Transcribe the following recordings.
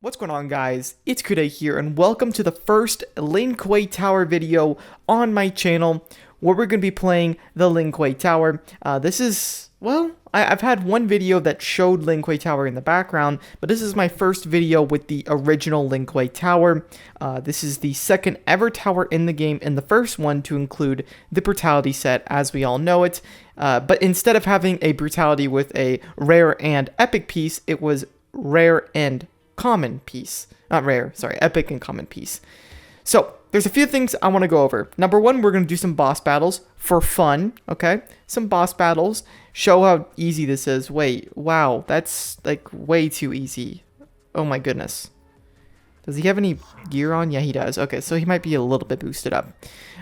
What's going on, guys? It's Kuei here, and welcome to the first Lin Kuei Tower video on my channel, where we're going to be playing the Lin Kuei Tower. This is, well, I've had one video that showed Lin Kuei Tower in the background, but this is my first video with the original Lin Kuei Tower. This is the second ever tower in the game, and the first one to include the brutality set, as we all know it. But instead of having a brutality with a rare and epic piece, it was rare and common piece. Not rare, sorry, epic and common piece. So, there's a few things I want to go over. Number one, we're going to do some boss battles for fun, okay? Some boss battles. Show how easy this is. Wait, wow, that's like way too easy. Oh my goodness. Does he have any gear on? Yeah, he does. Okay, so he might be a little bit boosted up.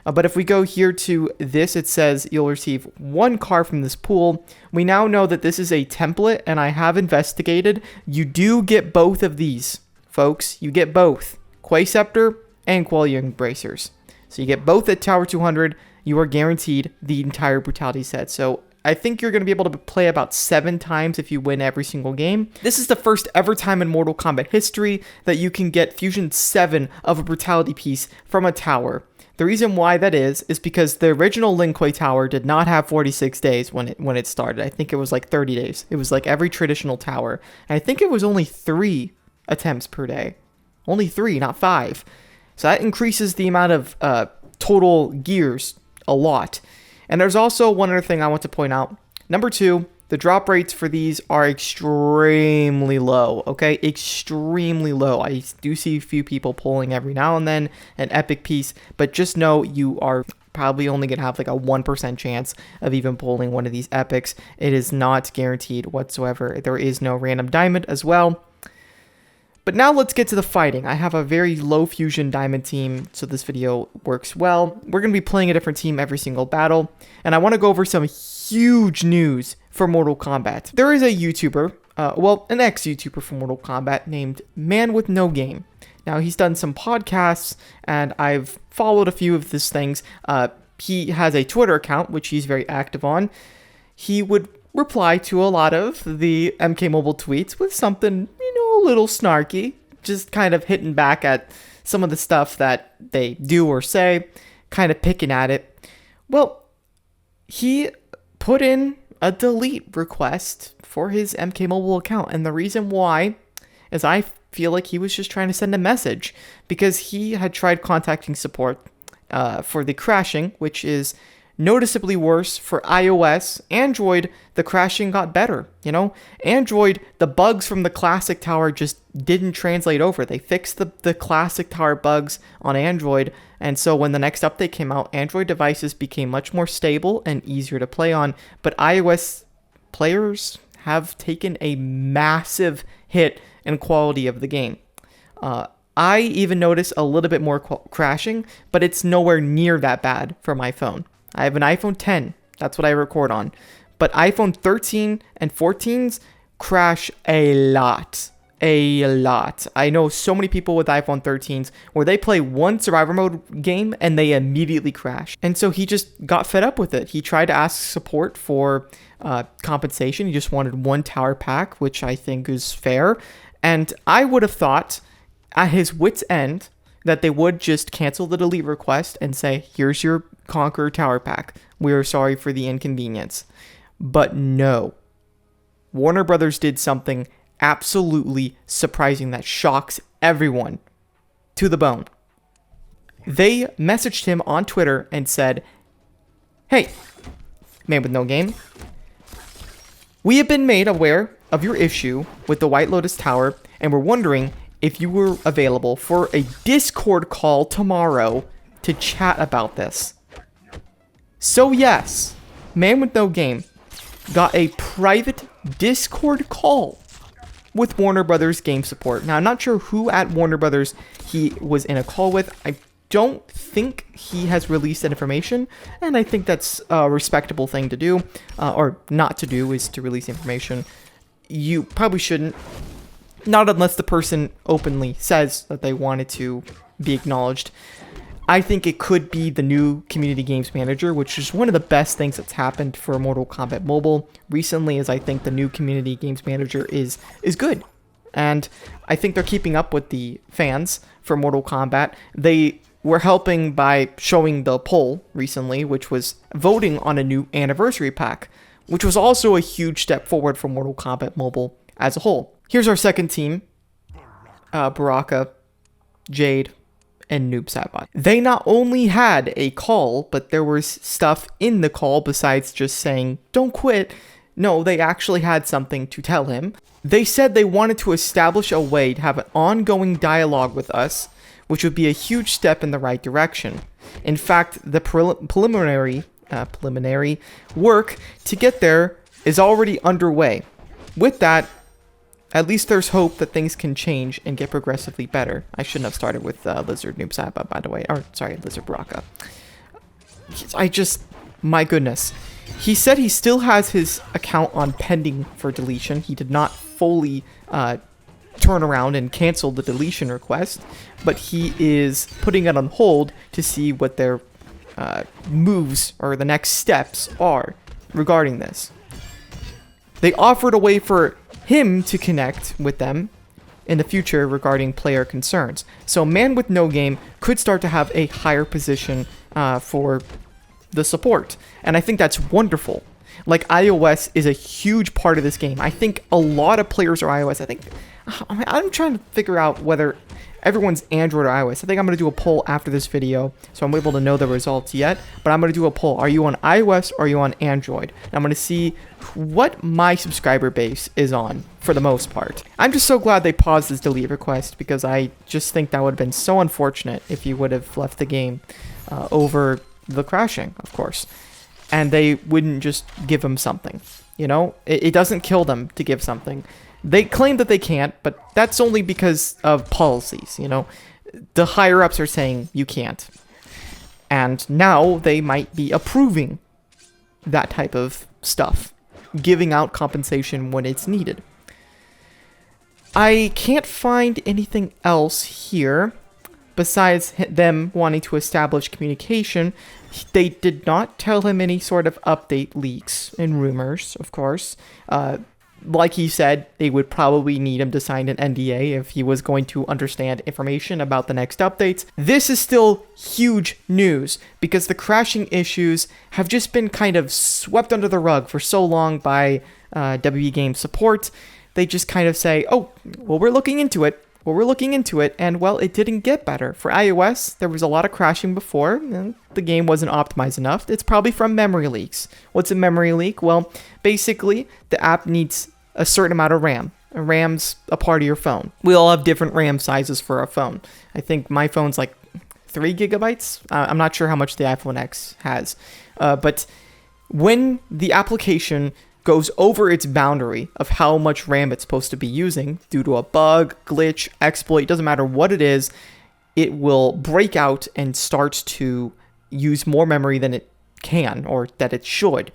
But if we go here to this, it says you'll receive one card from this pool. We now know that this is a template, and I have investigated. You do get both of these, folks. You get both. Kuei Scepter and Quality Embracers. So you get both at Tower 200. You are guaranteed the entire Brutality set. So I think you're going to be able to play about 7 times if you win every single game. This is the first ever time in Mortal Kombat history that you can get Fusion 7 of a Brutality piece from a tower. The reason why that is because the original Lin Kuei Tower did not have 46 days when it started. I think it was like 30 days. It was like every traditional tower. And I think it was only 3 attempts per day. Only 3, not 5. So that increases the amount of total gears a lot. And there's also one other thing I want to point out. Number 2, the drop rates for these are extremely low, okay? Extremely low. I do see a few people pulling every now and then an epic piece, but just know you are probably only going to have like a 1% chance of even pulling one of these epics. It is not guaranteed whatsoever. There is no random diamond as well. But now let's get to the fighting. I have a very low fusion diamond team, so this video works well. We're going to be playing a different team every single battle, and I want to go over some huge news for Mortal Kombat. There is a YouTuber, an ex-YouTuber for Mortal Kombat named Man With No Game. Now, he's done some podcasts, and I've followed a few of his things. He has a Twitter account, which he's very active on. He would reply to a lot of the MK Mobile tweets with something, a little snarky, just kind of hitting back at some of the stuff that they do or say, kind of picking at it. Well, he put in a delete request for his MK Mobile account, and the reason why is I feel like he was just trying to send a message, because he had tried contacting support for the crashing, which is noticeably worse for iOS. Android, the crashing got better. Android, the bugs from the classic tower just didn't translate over. They fixed the classic tower bugs on Android, and so when the next update came out, Android devices became much more stable and easier to play on. But iOS players have taken a massive hit in quality of the game. I even notice a little bit more crashing, but it's nowhere near that bad for my phone. I have an iPhone 10. That's what I record on. But iPhone 13 and 14s crash a lot. A lot. I know so many people with iPhone 13s where they play one survivor mode game and they immediately crash. And so he just got fed up with it. He tried to ask support for compensation. He just wanted one tower pack, which I think is fair. And I would have thought at his wit's end that they would just cancel the delete request and say, here's your Conqueror Tower Pack. We are sorry for the inconvenience. But no. Warner Brothers did something absolutely surprising that shocks everyone to the bone. They messaged him on Twitter and said, hey, Man With No Game, we have been made aware of your issue with the White Lotus Tower, and we're wondering if you were available for a Discord call tomorrow to chat about this. So yes, Man With No Game got a private Discord call with Warner Brothers game support. Now, I'm not sure who at Warner Brothers he was in a call with. I don't think he has released that information, and I think that's a respectable thing to do, or not to do, is to release information. You probably shouldn't, not unless the person openly says that they wanted to be acknowledged. I think it could be the new community games manager, which is one of the best things that's happened for Mortal Kombat Mobile recently, is I think the new community games manager is good. And I think they're keeping up with the fans for Mortal Kombat. They were helping by showing the poll recently, which was voting on a new anniversary pack, which was also a huge step forward for Mortal Kombat Mobile as a whole. Here's our second team. Baraka, Jade, and Noob Saibot. They not only had a call, but there was stuff in the call besides just saying, don't quit. No, they actually had something to tell him. They said they wanted to establish a way to have an ongoing dialogue with us, which would be a huge step in the right direction. In fact, the preliminary work to get there is already underway. With that, at least there's hope that things can change and get progressively better. I shouldn't have started with Lizard Noob Saibot, by the way. Or, sorry, Lizard Baraka. My goodness. He said he still has his account on pending for deletion. He did not fully turn around and cancel the deletion request, but he is putting it on hold to see what their moves or the next steps are regarding this. They offered a way for him to connect with them in the future regarding player concerns. So Man with No Game could start to have a higher position for the support. And I think that's wonderful. Like, iOS is a huge part of this game. I think a lot of players are iOS. I'm trying to figure out whether everyone's Android or iOS. I think I'm going to do a poll after this video, so I'm able to know the results yet. But I'm going to do a poll. Are you on iOS or are you on Android? And I'm going to see what my subscriber base is on, for the most part. I'm just so glad they paused this delete request, because I just think that would have been so unfortunate if you would have left the game over the crashing, of course. And they wouldn't just give him something. You know, it doesn't kill them to give something. They claim that they can't, but that's only because of policies, you know. The higher-ups are saying you can't. And now they might be approving that type of stuff, giving out compensation when it's needed. I can't find anything else here besides them wanting to establish communication. They did not tell him any sort of update leaks and rumors, of course. Like he said, they would probably need him to sign an NDA if he was going to understand information about the next updates. This is still huge news, because the crashing issues have just been kind of swept under the rug for so long by WB Games support. They just kind of say, oh, well, we're looking into it. And, well, it didn't get better. For iOS, there was a lot of crashing before, and the game wasn't optimized enough. It's probably from memory leaks. What's a memory leak? Well, basically, the app needs a certain amount of RAM. RAM's a part of your phone. We all have different RAM sizes for our phone. I think my phone's like 3 gigabytes. I'm not sure how much the iPhone X has. But when the application goes over its boundary of how much RAM it's supposed to be using due to a bug, glitch, exploit, doesn't matter what it is, it will break out and start to use more memory than it can or that it should.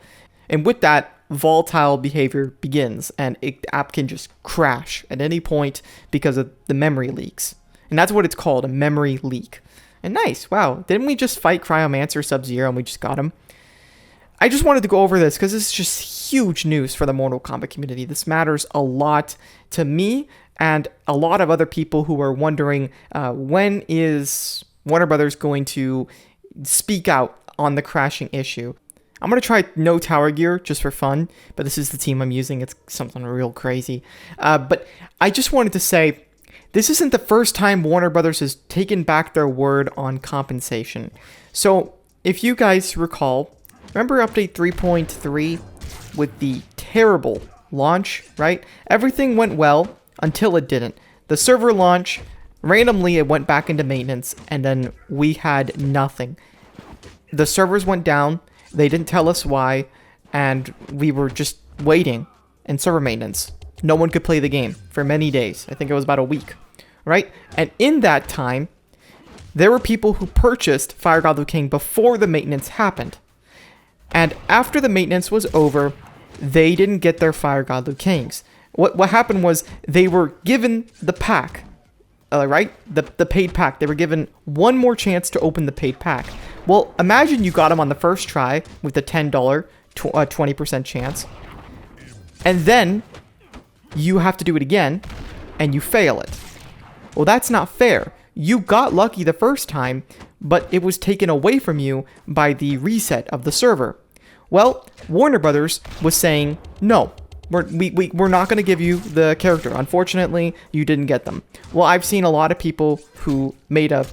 And with that, volatile behavior begins, and the app can just crash at any point because of the memory leaks. And that's what it's called, a memory leak. And nice, wow, didn't we just fight Cryomancer Sub-Zero and we just got him? I just wanted to go over this because this is just huge news for the Mortal Kombat community. This matters a lot to me and a lot of other people who are wondering when is Warner Brothers going to speak out on the crashing issue. I'm going to try no tower gear just for fun, but this is the team I'm using. It's something real crazy. But I just wanted to say, this isn't the first time Warner Brothers has taken back their word on compensation. So if you guys recall, remember update 3.3 with the terrible launch, right? Everything went well until it didn't. The server launch, randomly it went back into maintenance, and then we had nothing. The servers went down, they didn't tell us why, and we were just waiting in server maintenance. No one could play the game for many days. I think it was about a week, right? And in that time, there were people who purchased Fire God Liu Kang before the maintenance happened. And after the maintenance was over, they didn't get their Fire God Liu Kangs. What happened was they were given the pack right? The paid pack. They were given one more chance to open the paid pack. Well, imagine you got them on the first try with the $10 20% chance. And then you have to do it again and you fail it. Well, that's not fair. You got lucky the first time, but it was taken away from you by the reset of the server. Well, Warner Brothers was saying, no, we're not going to give you the character. Unfortunately, you didn't get them. Well, I've seen a lot of people who made a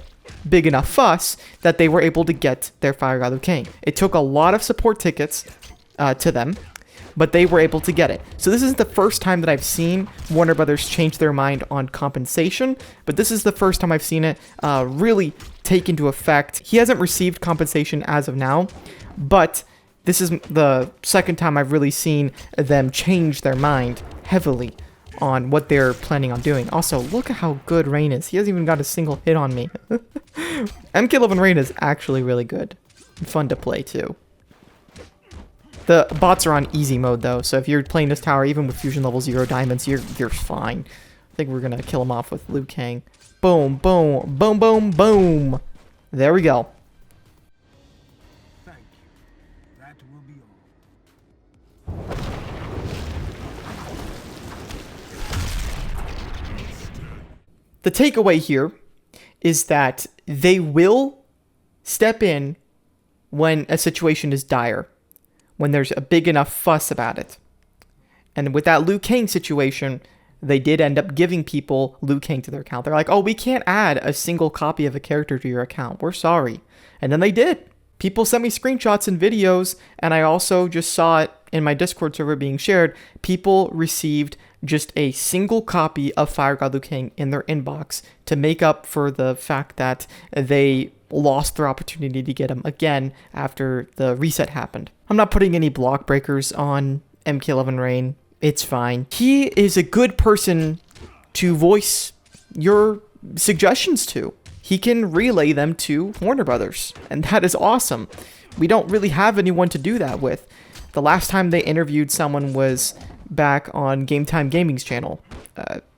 big enough fuss that they were able to get their Fire God Liu Kang. It took a lot of support tickets to them, but they were able to get it. So this is the first time that I've seen Warner Brothers change their mind on compensation, but this is the first time I've seen it really take into effect. He hasn't received compensation as of now, but this is the second time I've really seen them change their mind heavily on what they're planning on doing. Also, look at how good Rain is. He hasn't even got a single hit on me. MK11 Rain is actually really good. And fun to play too. The bots are on easy mode though, so if you're playing this tower, even with fusion level 0 diamonds, you're fine. I think we're gonna kill him off with Liu Kang. Boom, boom, boom, boom, boom. There we go. Thank you. That will be all. The takeaway here is that they will step in when a situation is dire, when there's a big enough fuss about it. And with that Liu Kang situation, they did end up giving people Liu Kang to their account. They're like, oh, we can't add a single copy of a character to your account. We're sorry. And then they did. People sent me screenshots and videos, and I also just saw it in my Discord server being shared. People received just a single copy of Fire God Liu Kang in their inbox to make up for the fact that they lost their opportunity to get him again after the reset happened. I'm not putting any block breakers on MK11 Rain. It's fine. He is a good person to voice your suggestions to. He can relay them to Warner Brothers, and that is awesome. We don't really have anyone to do that with. The last time they interviewed someone was back on Game Time Gaming's channel.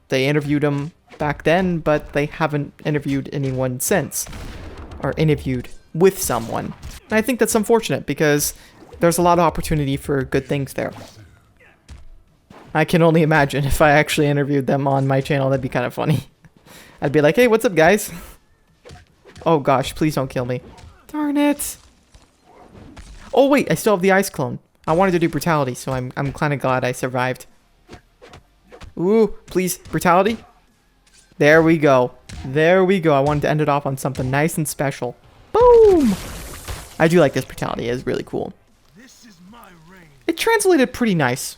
They interviewed him back then, but they haven't interviewed anyone since, or interviewed with someone. And I think that's unfortunate because there's a lot of opportunity for good things there. I can only imagine if I actually interviewed them on my channel, that'd be kind of funny. I'd be like, hey, what's up, guys? Oh gosh, please don't kill me. Darn it. Oh wait, I still have the ice clone. I wanted to do brutality, so I'm kind of glad I survived. Ooh, please, brutality. There we go. There we go. I wanted to end it off on something nice and special. Boom! I do like this brutality. It's really cool. This is my reign. It translated pretty nice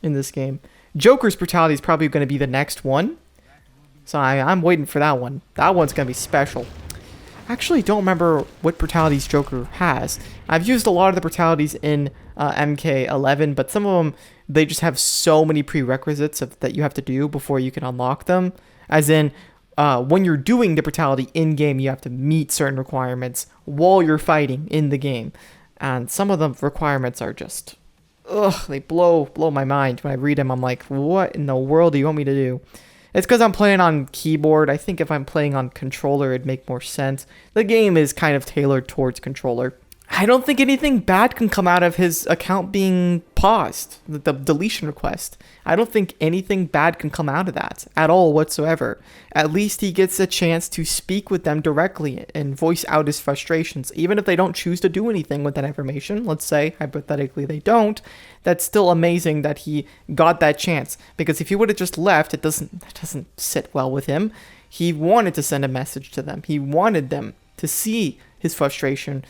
in this game. Joker's brutality is probably going to be the next one. So I'm waiting for that one. That one's going to be special. I actually don't remember what brutalities Joker has. I've used a lot of the brutalities in MK11, but some of them, they just have so many prerequisites that you have to do before you can unlock them. As in, when you're doing the brutality in-game, you have to meet certain requirements while you're fighting in the game. And some of the requirements are just, ugh, they blow my mind. When I read them, I'm like, what in the world do you want me to do? It's because I'm playing on keyboard. I think if I'm playing on controller, it'd make more sense. The game is kind of tailored towards controller. I don't think anything bad can come out of his account being paused, the deletion request. I don't think anything bad can come out of that at all whatsoever. At least he gets a chance to speak with them directly and voice out his frustrations. Even if they don't choose to do anything with that information, let's say hypothetically they don't, that's still amazing that he got that chance. Because if he would have just left, that doesn't sit well with him. He wanted to send a message to them. He wanted them to see his frustration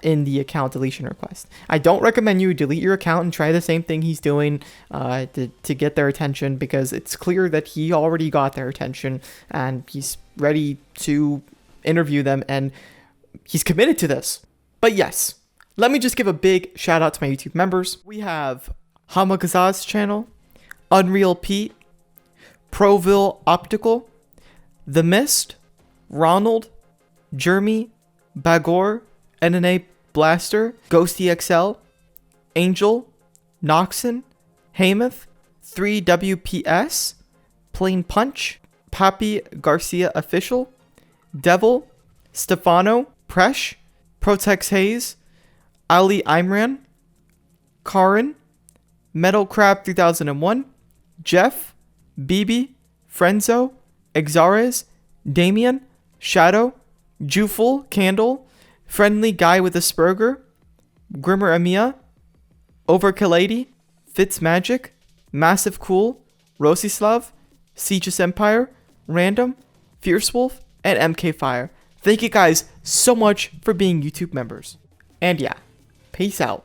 in the account deletion request. I don't recommend you delete your account and try the same thing he's doing to get their attention, because it's clear that he already got their attention and he's ready to interview them and he's committed to this. But yes, let me just give a big shout out to my YouTube members. We have Hamagazaz's channel, Unreal Pete, Proville Optical, The Mist, Ronald, Jeremy, Bagor, NNA Blaster, Ghosty XL, Angel, Noxon, Hamath, 3WPS, Plain Punch, Papi Garcia Official, Devil, Stefano, Presh, Protex Hayes, Ali Imran, Karin, Metal Crab 3001, Jeff, BB, Frenzo, Exares, Damien, Shadow, Juful, Candle, Friendly Guy with a Spurger, Grimmer Amia, Overkillady, Fitzmagic, Massive Cool, Rosislav, Siege's Empire, Random, Fierce Wolf, and MK Fire. Thank you guys so much for being YouTube members. And yeah, peace out.